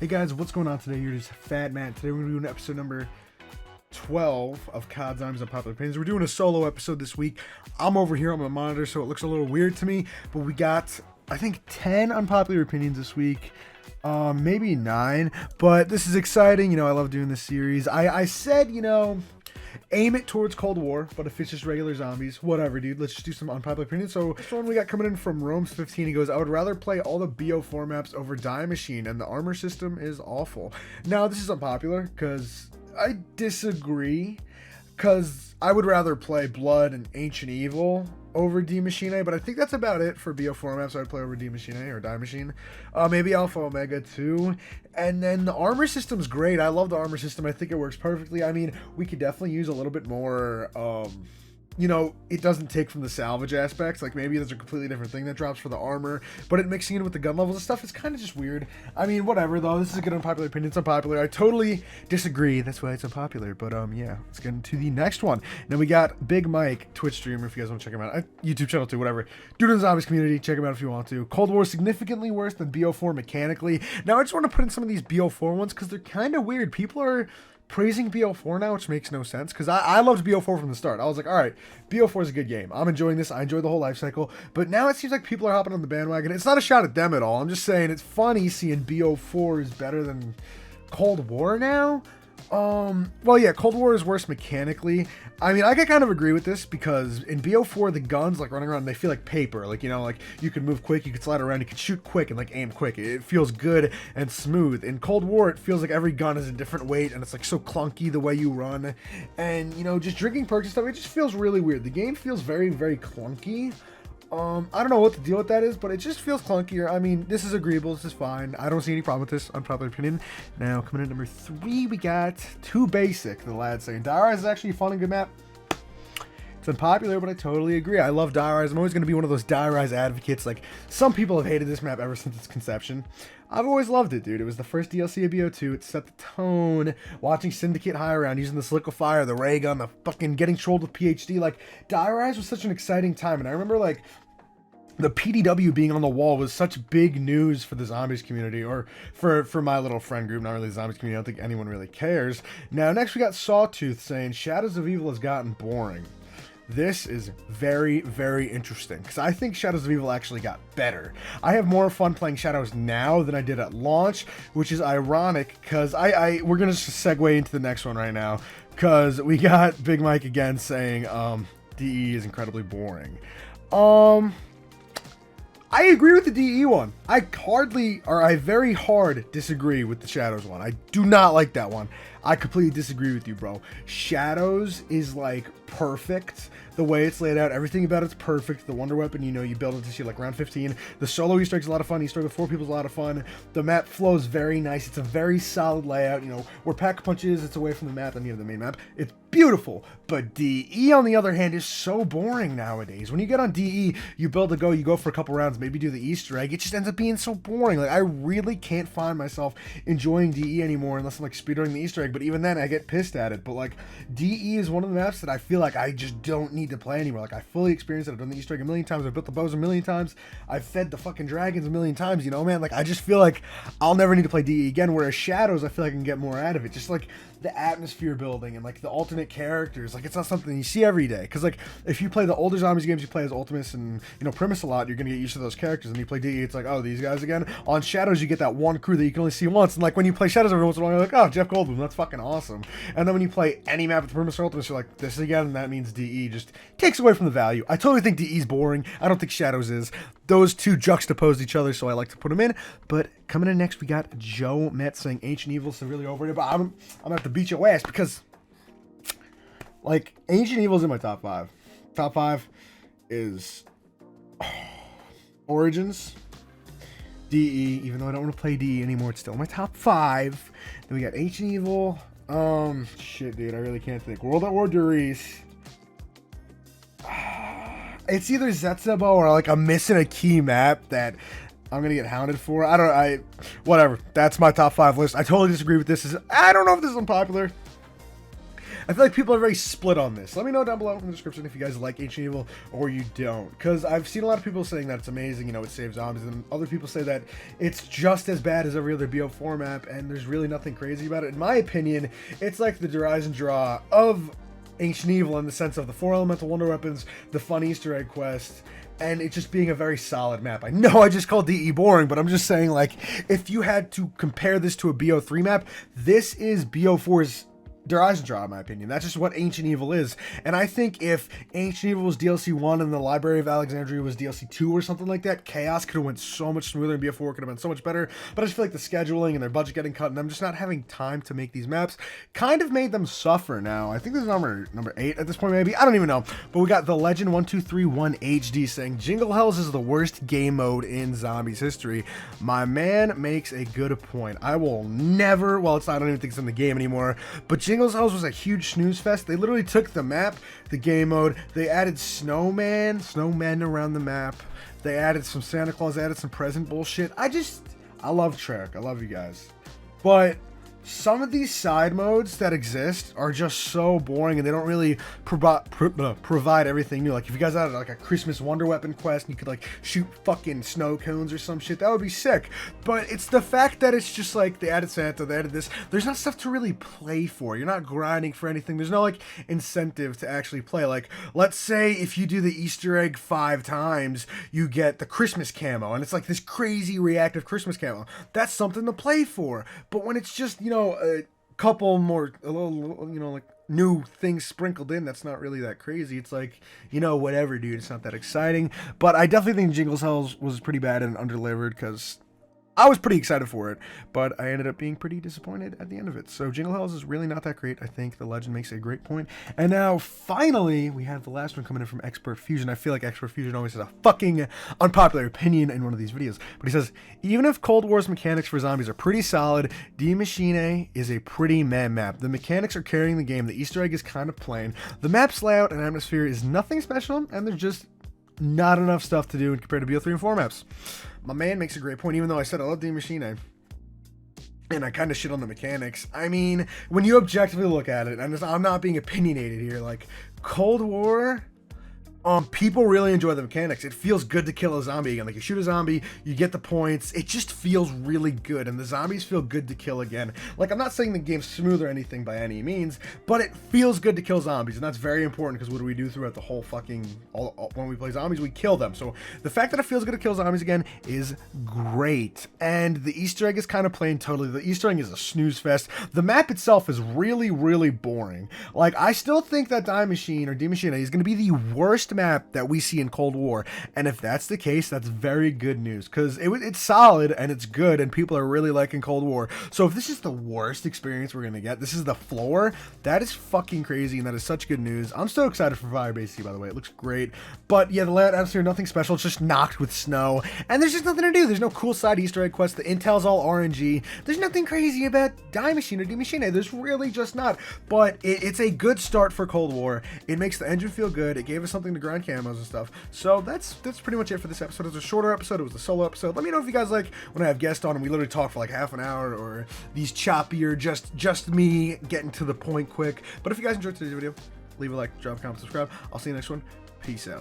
Hey guys, what's going on today? You're just Fat Matt. Today we're doing episode number 12 of COD Zombies Unpopular Opinions. We're doing a solo episode this week. I'm over here on my monitor, so it looks a little weird to me, but we got, I think, 10 unpopular opinions this week. Maybe 9, but this is exciting. You know, I love doing this series. I said, you know, aim it towards Cold War, but if it's just regular zombies, whatever, dude. Let's just do some unpopular opinions. So this one we got coming in from Rome's15. He goes, I would rather play all the BO4 maps over Die Machine, and the armor system is awful. Now, this is unpopular, because I disagree, because I would rather play Blood and Ancient Evil over Die Machine, but I think that's about it for BO4 maps. I'd play over Die Machine or Die Machine. Maybe Alpha Omega too. And then the armor system's great. I love the armor system. I think it works perfectly. I mean, we could definitely use a little bit more, you know, it doesn't take from the salvage aspects. Like, maybe there's a completely different thing that drops for the armor, but it mixing it with the gun levels and stuff is kind of just weird. I mean, whatever, though. This is a good unpopular opinion. It's unpopular. I totally disagree. That's why it's unpopular. But, yeah, let's get into the next one. Then we got Big Mike, Twitch streamer, if you guys want to check him out. YouTube channel, too, whatever. Dude in the Zombies community. Check him out if you want to. Cold War is significantly worse than BO4 mechanically. Now, I just want to put in some of these BO4 ones because they're kind of weird. People are praising BO4 now, which makes no sense, because I loved BO4 from the start. I was like, all right, BO4 is a good game. I'm enjoying this. I enjoy the whole life cycle. But now it seems like people are hopping on the bandwagon. It's not a shot at them at all. I'm just saying it's funny seeing BO4 is better than Cold War now. Well, yeah, Cold War is worse mechanically. I mean, I can kind of agree with this because in BO4, the guns, like, running around, they feel like paper. Like, you know, like, you can move quick, you can slide around, you can shoot quick and, like, aim quick. It feels good and smooth. In Cold War, it feels like every gun is a different weight and it's, like, so clunky the way you run. And, you know, just drinking perks and stuff, it just feels really weird. The game feels very, very clunky. I don't know what the deal with that is, but it just feels clunkier. I mean, this is agreeable. This is fine. I don't see any problem with this. Unpopular opinion. Now, coming in number 3, we got Too Basic. The lad saying, Die Rise is actually a fun and good map. It's unpopular, but I totally agree. I love Die Rise. I'm always going to be one of those Die Rise advocates. Like, some people have hated this map ever since its conception. I've always loved it, dude. It was the first DLC of BO2. It set the tone. Watching Syndicate high around, using the liquefier, the ray gun, the fucking getting trolled with PhD. Like, Die Rise was such an exciting time. And I remember, like, the PDW being on the wall was such big news for the zombies community, or for my little friend group, not really the zombies community. I don't think anyone really cares. Now, next we got Sawtooth saying, Shadows of Evil has gotten boring. This is very, very interesting, because I think Shadows of Evil actually got better. I have more fun playing Shadows now than I did at launch, which is ironic, because we're going to just segue into the next one right now, because we got Big Mike again saying, DE is incredibly boring. I agree with the DE one. I very hard disagree with the Shadows one. I do not like that one. I completely disagree with you, bro. Shadows is, like, perfect. The way it's laid out, everything about it's perfect. The wonder weapon, you know, you build it to see, like, round 15. The solo Easter egg's a lot of fun. Easter egg with 4 people is a lot of fun. The map flows very nice. It's a very solid layout. You know, where Pack-a-Punch is, it's away from the map and you have the main map. It's beautiful. But DE, on the other hand, is so boring nowadays. When you get on DE, you build a go, you go for a couple rounds, maybe do the Easter egg. It just ends up being so boring. Like, I really can't find myself enjoying DE anymore unless I'm, like, speedrunning the Easter egg. But even then, I get pissed at it. But, like, DE is one of the maps that I feel like I just don't need to play anymore. Like, I fully experienced it. I've done the Easter egg a million times. I've built the bows a million times. I've fed the fucking dragons a million times, you know, man? Like, I just feel like I'll never need to play DE again, whereas Shadows, I feel like I can get more out of it. Just, like, the atmosphere building and, like, the alternate characters. Like, it's not something you see every day. Because, like, if you play the older Zombies games, you play as Ultimus and, you know, Primus a lot, you're going to get used to those characters. And you play DE, it's like, oh, these guys again. On Shadows, you get that one crew that you can only see once. And, like, when you play Shadows every once in a while, you're like, oh, Jeff Goldblum, that's fucking awesome. And then when you play any map with Primus or Ultimus, you're like, this again, and that means DE just takes away from the value. I totally think DE's boring. I don't think Shadows is. Those two juxtapose each other, so I like to put them in. But coming in next, we got Joe Met saying Ancient Evil is severely overrated. But I'm gonna have to beat your ass because, like, Ancient Evil is in my top 5. Top 5 is Origins, DE. Even though I don't want to play DE anymore, it's still in my top 5. Then we got Ancient Evil. Shit, dude, I really can't think. World at War Duries. It's either Zetsebo or, like, I'm missing a key map that I'm gonna get hounded for. Whatever. That's my top 5 list. I totally disagree with this. I don't know if this is unpopular. I feel like people are very split on this. Let me know down below in the description if you guys like Ancient Evil or you don't, because I've seen a lot of people saying that it's amazing, you know, it saves zombies, and other people say that it's just as bad as every other BO4 map, and there's really nothing crazy about it. In my opinion, it's like the rise and draw of Ancient Evil in the sense of the 4 elemental wonder weapons, the fun Easter egg quest, and it just being a very solid map. I know I just called DE boring, but I'm just saying, like, if you had to compare this to a BO3 map, this is BO4's rise and draw, in my opinion. That's just what Ancient Evil is. And I think if Ancient Evil was DLC 1 and the Library of Alexandria was DLC 2 or something like that, Chaos could have went so much smoother and BO4 could have been so much better. But I just feel like the scheduling and their budget getting cut and them just not having time to make these maps kind of made them suffer now. I think this is number 8 at this point, maybe. I don't even know. But we got the Legend 1231 HD saying, Jingle Hells is the worst game mode in Zombies history. My man makes a good point. I will never, well, I don't even think it's in the game anymore, but Jingle Hells was a huge snooze fest. They literally took the map, the game mode, they added snowmen around the map, they added some Santa Claus, added some present bullshit. I love Treyarch. I love you guys. But some of these side modes that exist are just so boring, and they don't really provide everything new. Like, if you guys had like a Christmas Wonder Weapon quest and you could like shoot fucking snow cones or some shit, that would be sick. But it's the fact that it's just like they added Santa, they added this. There's not stuff to really play for. You're not grinding for anything. There's no like incentive to actually play. Like, let's say if you do the Easter egg 5 times, you get the Christmas camo, and it's like this crazy reactive Christmas camo. That's something to play for. But when it's just, you know, a couple more, a little, you know, like new things sprinkled in, that's not really that crazy. It's like, you know, whatever, dude. It's not that exciting. But I definitely think Jingle Hells was pretty bad and underdelivered, because I was pretty excited for it, but I ended up being pretty disappointed at the end of it. So Jingle Hells is really not that great. I think the Legend makes a great point. And now, finally, we have the last one coming in from Expert Fusion. I feel like Expert Fusion always has a fucking unpopular opinion in one of these videos. But he says, even if Cold War's mechanics for zombies are pretty solid, Die Maschine is a pretty meh map. The mechanics are carrying the game. The Easter egg is kind of plain. The map's layout and atmosphere is nothing special, and there's just not enough stuff to do compared to BO3 and 4 maps. My man makes a great point, even though I said I love Die Maschine, and I kind of shit on the mechanics. I mean, when you objectively look at it, and I'm not being opinionated here, like, Cold War, people really enjoy the mechanics. It feels good to kill a zombie again. Like, you shoot a zombie, you get the points. It just feels really good, and the zombies feel good to kill again. Like, I'm not saying the game's smooth or anything by any means, but it feels good to kill zombies, and that's very important, because what do we do throughout the whole fucking, when we play zombies, we kill them. So the fact that it feels good to kill zombies again is great. And the Easter egg is kind of plain totally. The Easter egg is a snooze fest. The map itself is really, really boring. Like, I still think that Die Maschine is going to be the worst map that we see in Cold War, and if that's the case, that's very good news, because it's solid and it's good, and people are really liking Cold War. So if this is the worst experience we're gonna get, this is the floor, that is fucking crazy, and that is such good news. I'm so excited for Firebase C, by the way. It looks great. But yeah, the layout atmosphere, nothing special. It's just knocked with snow, and there's just nothing to do. There's no cool side Easter egg quest. The intel's all RNG. There's nothing crazy about Die Maschine or Die Maschine. There's really just not. But it's a good start for Cold War. It makes the engine feel good. It gave us something to grind camos and stuff. So that's pretty much it for this episode. It was a shorter episode. It was a solo episode. Let me know if you guys like when I have guests on and we literally talk for like half an hour, or these choppier, just me getting to the point quick. But if you guys enjoyed today's video, leave a like, drop a comment, subscribe. I'll see you next one. Peace out.